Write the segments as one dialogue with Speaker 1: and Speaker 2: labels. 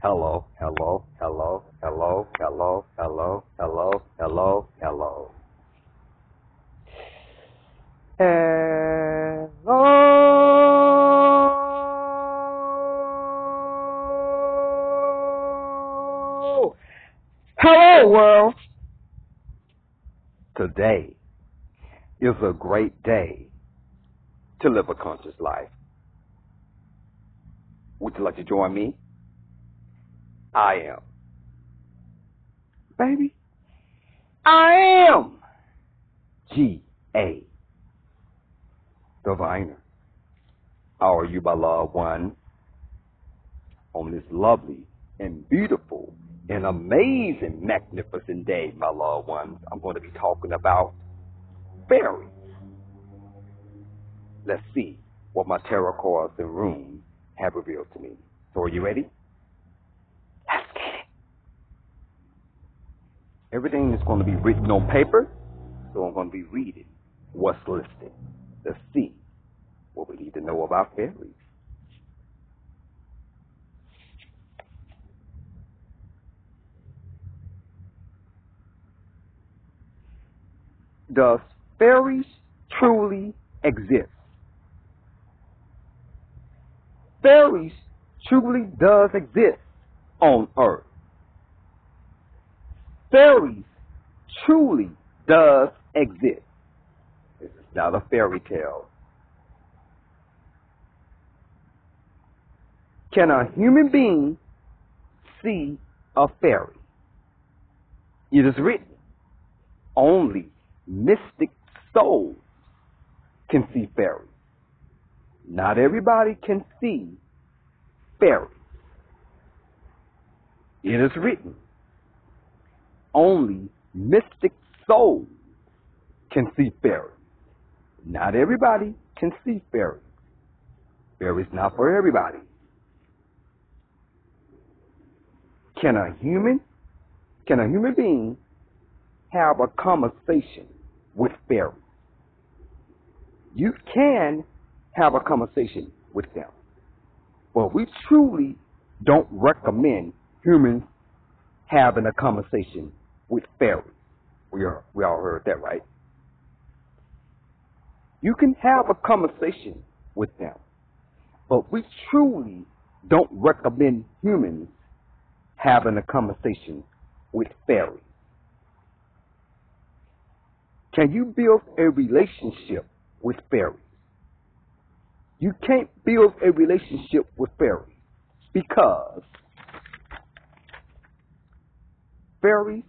Speaker 1: Hello, hello, hello, hello, hello, hello, hello, hello, hello. Hello! Hello, world! Today is a great day to live a conscious life. Would you like to join me? I am. Baby, I am G.A. Diviner. How are you, my loved one? On this lovely and beautiful and amazing, magnificent day, my loved ones, I'm going to be talking about fairies. Let's see what my tarot cards and runes have revealed to me. So are you ready? Let's get it. Everything is going to be written on paper, so I'm going to be reading what's listed. Let's see what we need to know about fairies. Does fairies truly exist? Fairies truly does exist on Earth. Fairies truly does exist. This is not a fairy tale. Can a human being see a fairy? It is written, only mystic souls can see fairies. Not everybody can see fairies. It is written, only mystic souls can see fairies. Not everybody can see fairies. Fairies not for everybody. Can a human being have a conversation with fairies? You can have a conversation with them, but we truly don't recommend humans having a conversation with fairies. We all heard that, right? You can have a conversation with them, but we truly don't recommend humans having a conversation with fairies. Can you build a relationship with fairies? You can't build a relationship with fairies because fairies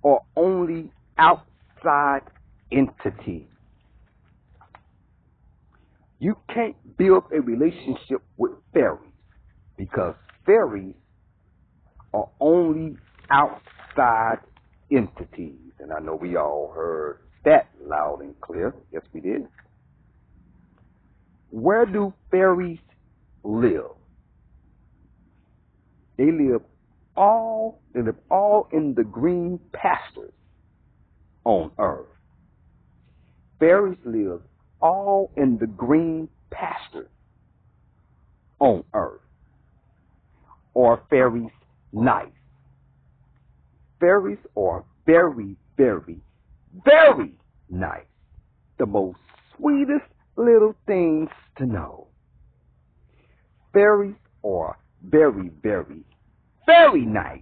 Speaker 1: are only outside entities. You can't build a relationship with fairies because fairies are only outside entities. And I know we all heard that loud and clear. Yes, we did. Where do fairies live? They live all in the green pastures on Earth. Fairies live all in the green pastures on Earth. Are fairies nice? Fairies are very, very, very nice. The most sweetest little things to know. Fairies are very, very, very nice.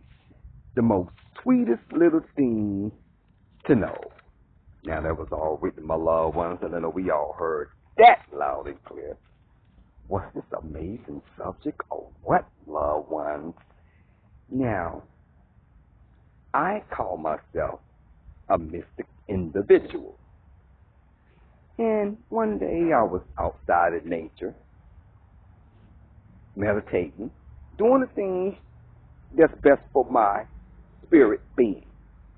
Speaker 1: The most sweetest little things to know. Now that was all written, my loved ones, and I know we all heard that loud and clear. What's this amazing subject? Oh, what, loved ones? Now, I call myself a mystic individual. And one day I was outside in nature, meditating, doing the things that's best for my spirit being.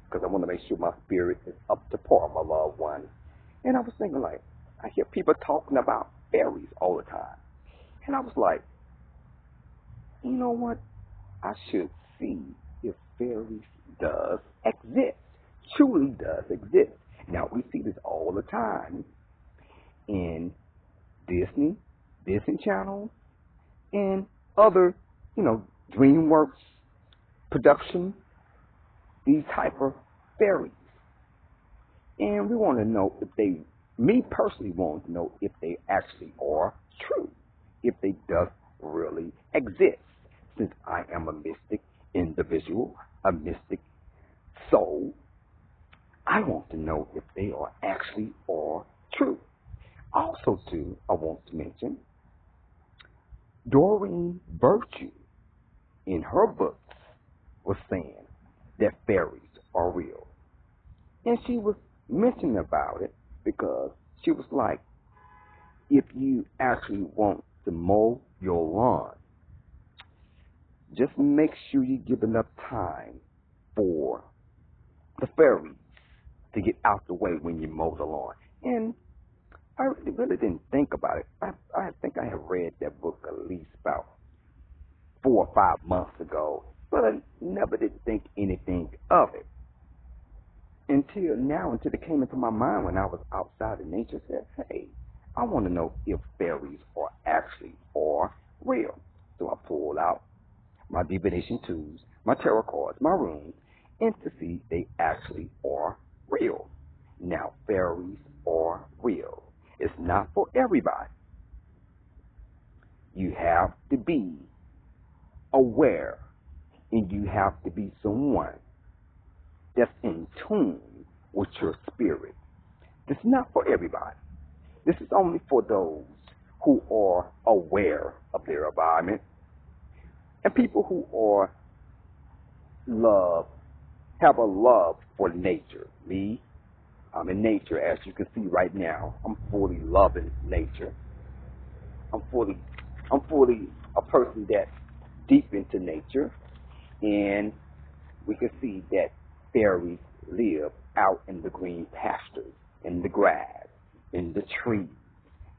Speaker 1: Because I want to make sure my spirit is up to par, my loved one. And I was thinking, like, I hear people talking about fairies all the time. And I was like, you know what? I should see if fairies does exist, truly does exist. Now, we see this all the time in Disney Channel, and other, DreamWorks production, these type of fairies. And we want to know if they, me personally want to know if they actually are true, if they does really exist. Since I am a mystic individual, a mystic soul, I want to know if they are actually are true. Also, too, I want to mention Doreen Virtue in her books was saying that fairies are real. And she was mentioning about it because she was like, if you actually want to mow your lawn, just make sure you give enough time for the fairies to get out the way when you mow the lawn. And I really didn't think about it. I think I had read that book at least about 4 or 5 months ago, but I never did think anything of it until now, until it came into my mind when I was outside in nature. Said, hey, I want to know if fairies are actually are real. So I pulled out my divination tools, my tarot cards, my runes, and to see they actually are real. Now, fairies are real. It's not for everybody. You have to be aware, and you have to be someone that's in tune with your spirit. This is not for everybody. This is only for those who are aware of their environment and people who are have a love for nature. Me, I'm in nature, as you can see right now. I'm fully loving nature. I'm fully a person that's deep into nature, and we can see that fairies live out in the green pastures, in the grass, in the trees,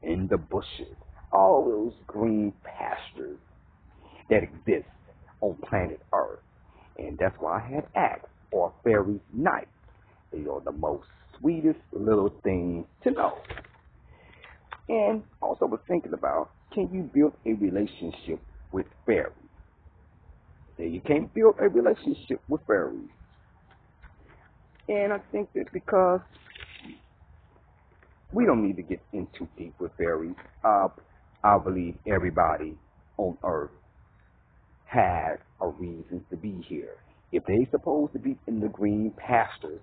Speaker 1: in the bushes, all those green pastures that exist on planet Earth. And that's why I had asked for fairies night. They are the most sweetest little things to know. And also was thinking about, can you build a relationship with fairies? Now, you can't build a relationship with fairies. And I think that because we don't need to get in too deep with fairies. I believe everybody on Earth has a reason to be here. If they supposed to be in the green pastures,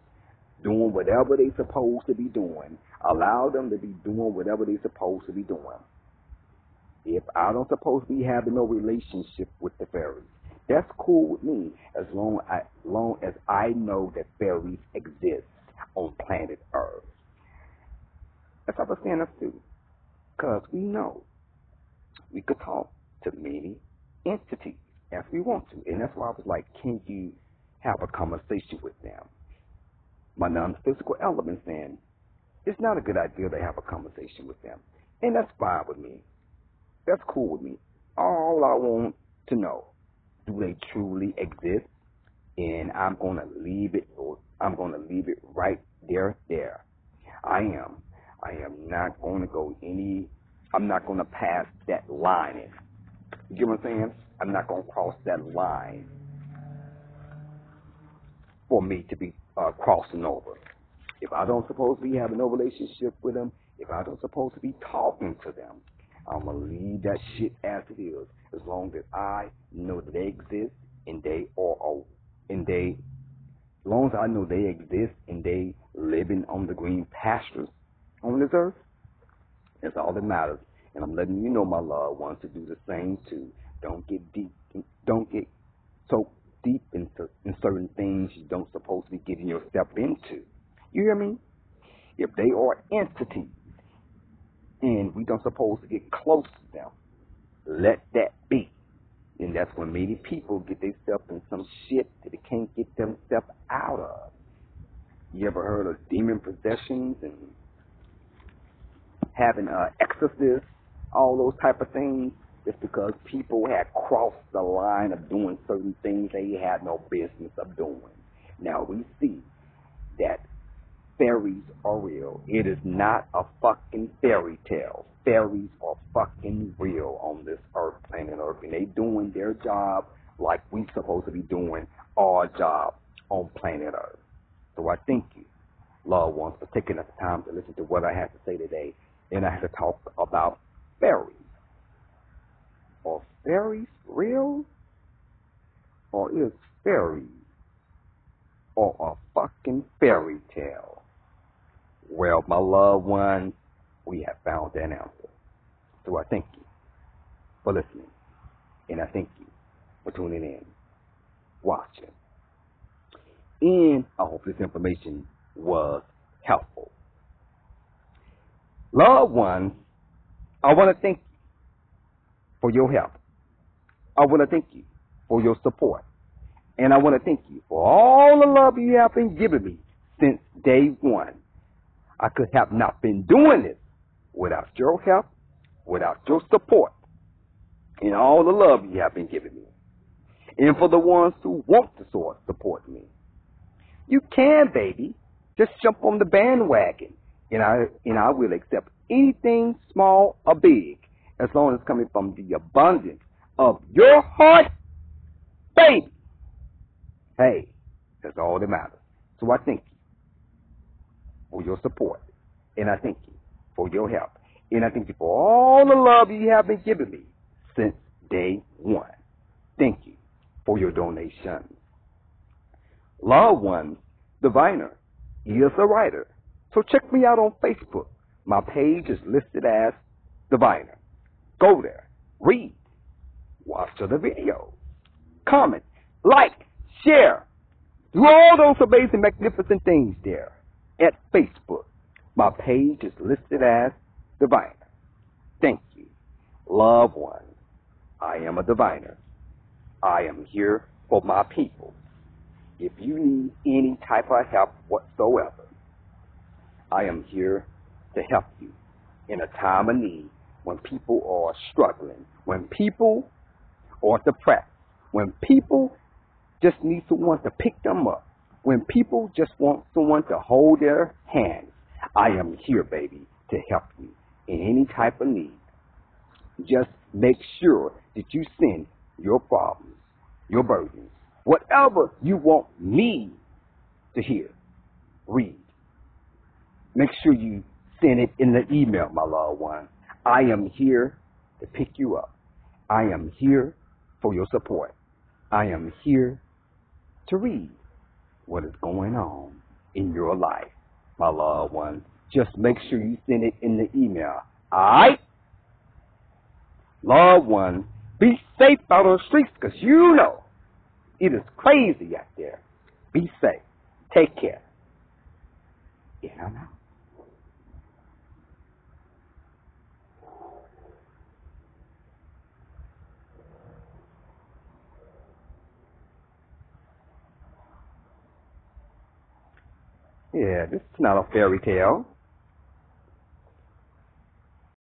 Speaker 1: doing whatever they supposed to be doing, allow them to be doing whatever they supposed to be doing. If I don't supposed to be having no relationship with the fairies, that's cool with me, as long as I know that fairies exist on planet Earth. That's what I was saying up too, because we know we could talk to many entities as we want to, and that's why I was like, can you have a conversation with them? My non-physical element saying it's not a good idea to have a conversation with them, and that's fine with me. That's cool with me. All I want to know, do they truly exist? And I'm gonna leave it right there. I am not gonna go I'm not gonna pass that line in. You get what I'm saying? I'm not gonna cross that line for me to be crossing over. If I don't supposed to be having no relationship with them, if I don't supposed to be talking to them, I'm gonna leave that shit as it is. As long as I know that they exist and as long as I know they exist and they living on the green pastures on this earth, that's all that matters. And I'm letting you know, my loved ones, to do the same too. Don't get so deep into certain things you don't supposed to be getting yourself into. You hear me? If they are entities and we don't supposed to get close to them, let that be. And that's when many people get themselves in some shit that they can't get themselves out of. You ever heard of demon possessions and having exorcists, all those type of things? It's because people had crossed the line of doing certain things they had no business of doing. Now we see that fairies are real. It is not a fucking fairy tale. Fairies are fucking real on this earth, planet Earth, and they doing their job like we supposed to be doing our job on planet Earth. So I thank you, loved ones, for taking the time to listen to what I have to say today. And I have to talk about fairies. Are fairies real? Or is fairies or a fucking fairy tale? Well, my loved ones, we have found an answer. So I thank you for listening. And I thank you for tuning in, watching. And I hope this information was helpful. Loved ones, I want to thank you for your help. I want to thank you for your support. And I want to thank you for all the love you have been giving me since day one. I could have not been doing this without your help, without your support, and all the love you have been giving me. And for the ones who want to support me, you can, baby. Just jump on the bandwagon, and I will accept anything small or big, as long as it's coming from the abundance of your heart, baby. Hey, that's all that matters. So I thank you for your support, and I thank you for your help, and I thank you for all the love you have been giving me since day one. Thank you for your donations. Loved ones, Diviner is a writer, so check me out on Facebook. My page is listed as Diviner. Go there, read, watch the video, comment, like, share. Do all those amazing, magnificent things there at Facebook. My page is listed as Diviner. Thank you. Loved ones, I am a diviner. I am here for my people. If you need any type of help whatsoever, I am here to help you in a time of need, when people are struggling, when people are depressed, when people just need someone to pick them up, when people just want someone to hold their hands. I am here, baby, to help you in any type of need. Just make sure that you send your problems, your burdens, whatever you want me to hear, read. Make sure you send it in the email, my loved one. I am here to pick you up. I am here for your support. I am here to read what is going on in your life, my loved one. Just make sure you send it in the email. All right? Loved one, be safe out on the streets, because you know it is crazy out there. Be safe. Take care. Yeah, I know. Yeah, this is not a fairy tale.